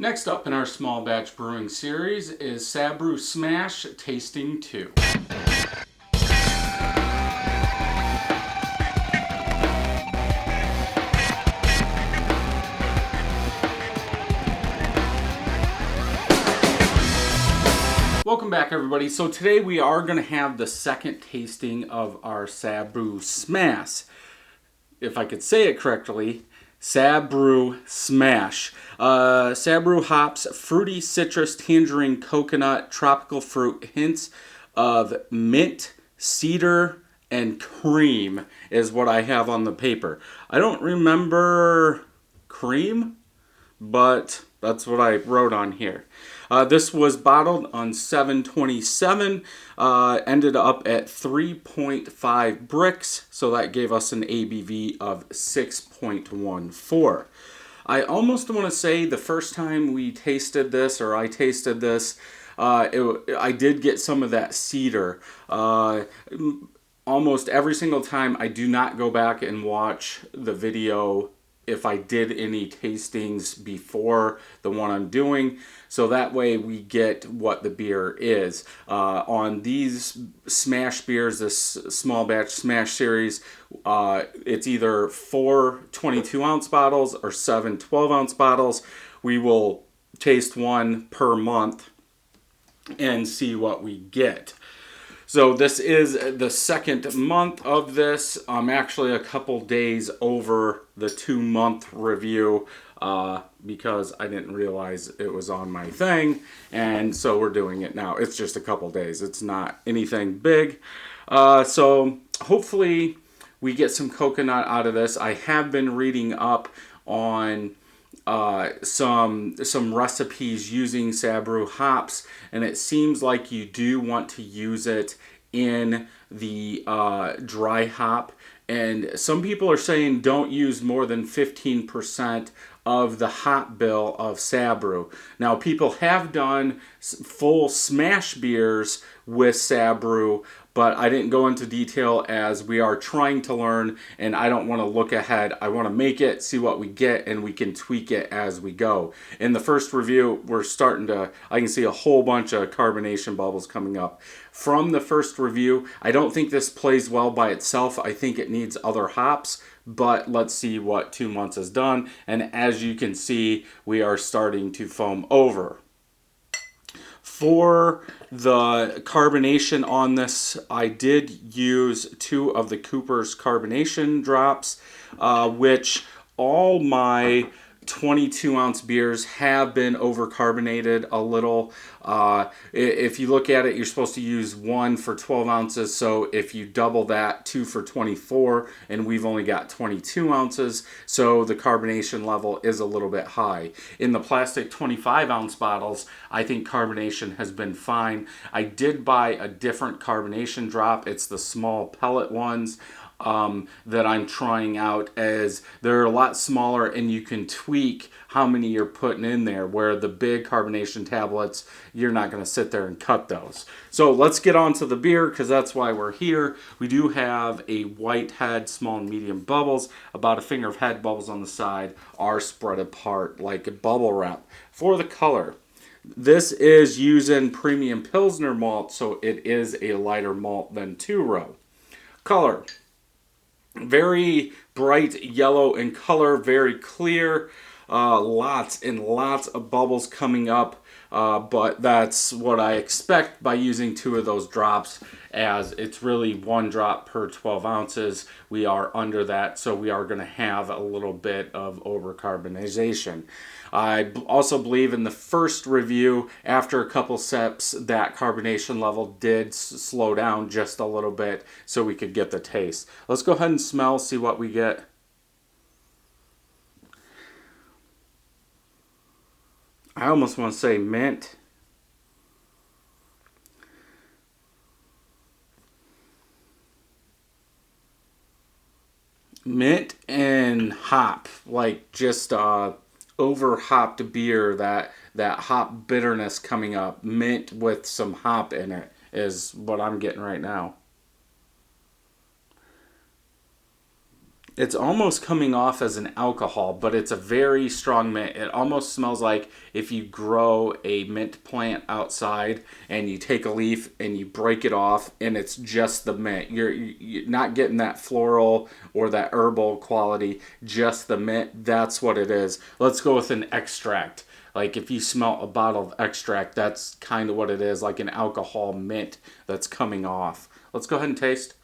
Next up in our small batch brewing series is Sabro Smash Tasting 2. Welcome back, everybody. So today we are going to have the second tasting of our Sabro Smash. If I could say it correctly, Sabro Smash. Sabro hops, fruity citrus, tangerine, coconut, tropical fruit, hints of mint, cedar, and cream is what I have on the paper. I don't remember cream, but that's what I wrote on here. This was bottled on 7/27, ended up at 3.5 bricks, so that gave us an ABV of 6.14. I almost want to say the first time we tasted this, or I tasted this, I did get some of that cedar. Almost every single time I do not go back and watch the video if I did any tastings before the one I'm doing, so that way we get what the beer is. On these Smash beers, this small batch Smash series, it's either 4 22-ounce bottles or 7 12-ounce bottles. We will taste one per month and see what we get. So this is the second month of this. I'm actually a couple days over the 2-month review because I didn't realize it was on my thing, and so we're doing it now. It's just a couple days. It's not anything big. So hopefully we get some coconut out of this. I have been reading up on some recipes using Sabro hops, and it seems like you do want to use it in the dry hop, and some people are saying don't use more than 15% of the hop bill of Sabro. Now, people have done full smash beers with Sabro, but I didn't go into detail as we are trying to learn, and I don't want to look ahead. I want to make it, see what we get, and we can tweak it as we go. In the first review, I can see a whole bunch of carbonation bubbles coming up. From the first review, I don't think this plays well by itself. I think it needs other hops, but let's see what 2 months has done. And as you can see, we are starting to foam over. For the carbonation on this, I did use 2 of the Cooper's carbonation drops, which all my 22-ounce beers have been over-carbonated a little. If you look at it, you're supposed to use 1 for 12 ounces, so if you double that, 2 for 24, and we've only got 22 ounces, so the carbonation level is a little bit high. In the plastic 25-ounce bottles, I think carbonation has been fine. I did buy a different carbonation drop. It's the small pellet ones. That I'm trying out, as they're a lot smaller and you can tweak how many you're putting in there, where the big carbonation tablets, you're not going to sit there and cut those. So let's get on to the beer, because that's why we're here. We do have a white head, small and medium bubbles. About a finger of head bubbles on the side are spread apart like a bubble wrap. For the color, this is using premium Pilsner malt, so it is a lighter malt than 2-row. Color, very bright yellow in color, very clear, lots and lots of bubbles coming up, but that's what I expect by using 2 of those drops, as it's really 1 drop per 12 ounces. We are under that, so we are going to have a little bit of overcarbonization. I also believe in the first review, after a couple sips, that carbonation level did slow down just a little bit so we could get the taste. Let's go ahead and smell, see what we get. I almost want to say mint. Mint and hop, like just over hopped beer, that hop bitterness coming up. Mint with some hop in it is what I'm getting right now. It's almost coming off as an alcohol, but it's a very strong mint. It almost smells like if you grow a mint plant outside and you take a leaf and you break it off and it's just the mint. You're not getting that floral or that herbal quality, just the mint. That's what it is. Let's go with an extract. Like if you smell a bottle of extract, that's kind of what it is, like an alcohol mint that's coming off. Let's go ahead and taste.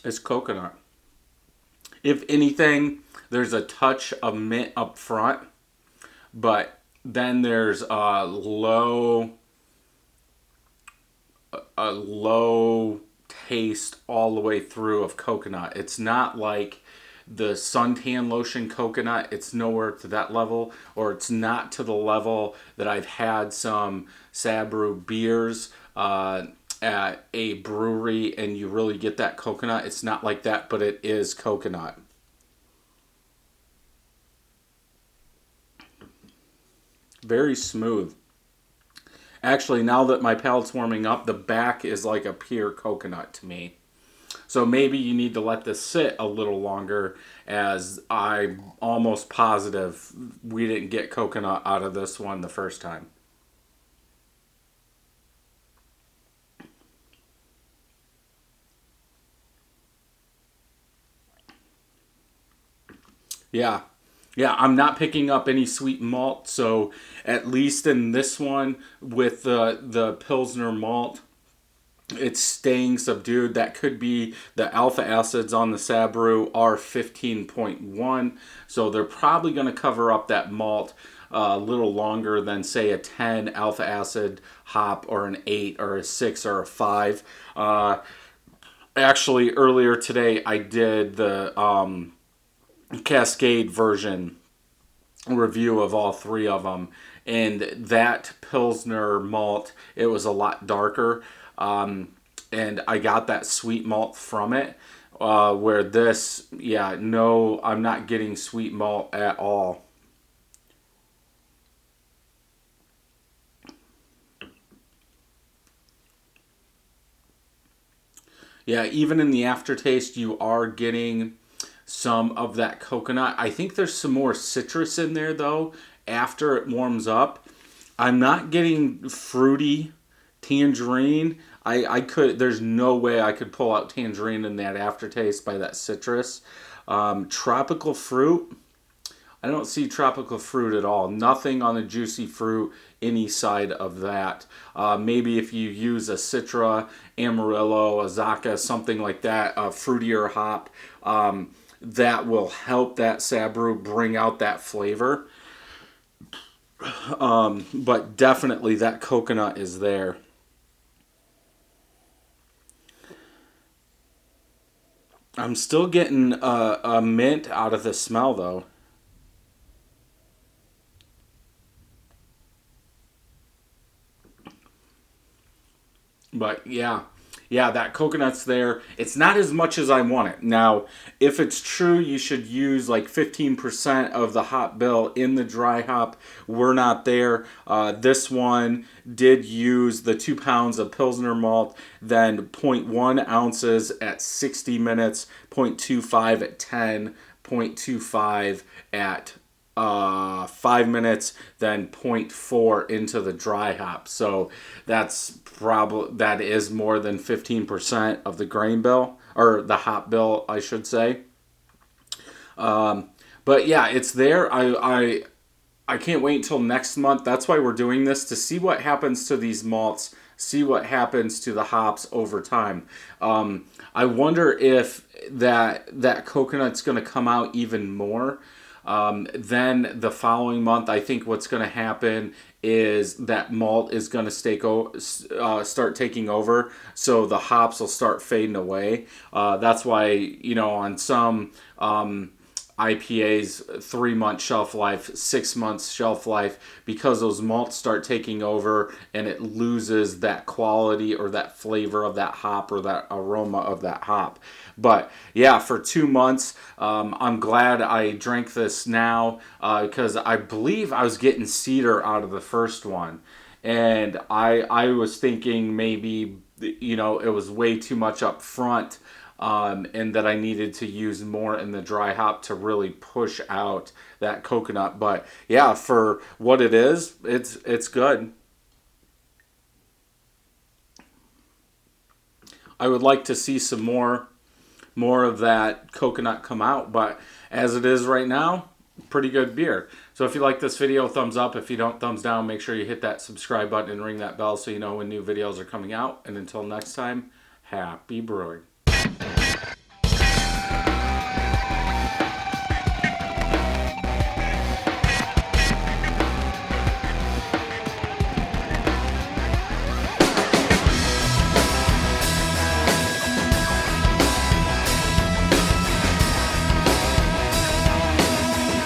It's coconut. If anything, there's a touch of mint up front, but then there's a low taste all the way through of coconut. It's not like the suntan lotion coconut. It's nowhere to that level, or it's not to the level that I've had some Sabro beers at a brewery and you really get that coconut. It's not like that, but it is coconut. Very smooth. Actually, now that my palate's warming up, the back is like a pure coconut to me. So maybe you need to let this sit a little longer, as I'm almost positive we didn't get coconut out of this one the first time. Yeah. Yeah, I'm not picking up any sweet malt, so at least in this one with the Pilsner malt, it's staying subdued. That could be the alpha acids on the Sabro are 15.1, so they're probably going to cover up that malt a little longer than say a 10 alpha acid hop or an 8 or a 6 or a 5. Actually, earlier today I did the Cascade version review of all three of them, and that Pilsner malt, it was a lot darker, and I got that sweet malt from it. Where this, yeah, no, I'm not getting sweet malt at all. Yeah, even in the aftertaste, you are getting some of that coconut. I think there's some more citrus in there though after it warms up. I'm not getting fruity tangerine. I could, there's no way I could pull out tangerine in that aftertaste by that citrus. Tropical fruit, I don't see tropical fruit at all. Nothing on the juicy fruit any side of that. Maybe if you use a Citra, Amarillo, a Zaka, something like that, a fruitier hop, that will help that Sabro bring out that flavor. But definitely that coconut is there. I'm still getting a mint out of the smell though. But yeah, yeah, that coconut's there. It's not as much as I want it. Now, if it's true, you should use like 15% of the hop bill in the dry hop. We're not there. This one did use the 2 pounds of Pilsner malt, then zero point 0.1 ounces at 60 minutes, 0.25 at 10, zero point 0.25 at 5 minutes, then zero point 0.4 into the dry hop. So that is more than 15% of the grain bill, or the hop bill, I should say. But yeah, it's there. I can't wait until next month. That's why we're doing this, to see what happens to these malts, see what happens to the hops over time. I wonder if that coconut's going to come out even more. Then the following month, I think what's going to happen is that malt is going to start taking over, so the hops will start fading away. That's why, on some IPAs 3-month shelf life, 6 months shelf life, because those malts start taking over and it loses that quality or that flavor of that hop or that aroma of that hop. But yeah, for 2 months, I'm glad I drank this now, because I believe I was getting cedar out of the first one. And I was thinking maybe, you know, it was way too much up front, and that I needed to use more in the dry hop to really push out that coconut. But yeah, for what it is, it's good. I would like to see some more of that coconut come out, but as it is right now, pretty good beer. So if you like this video, thumbs up. If you don't, thumbs down. Make sure you hit that subscribe button and ring that bell so you know when new videos are coming out. And until next time, happy brewing.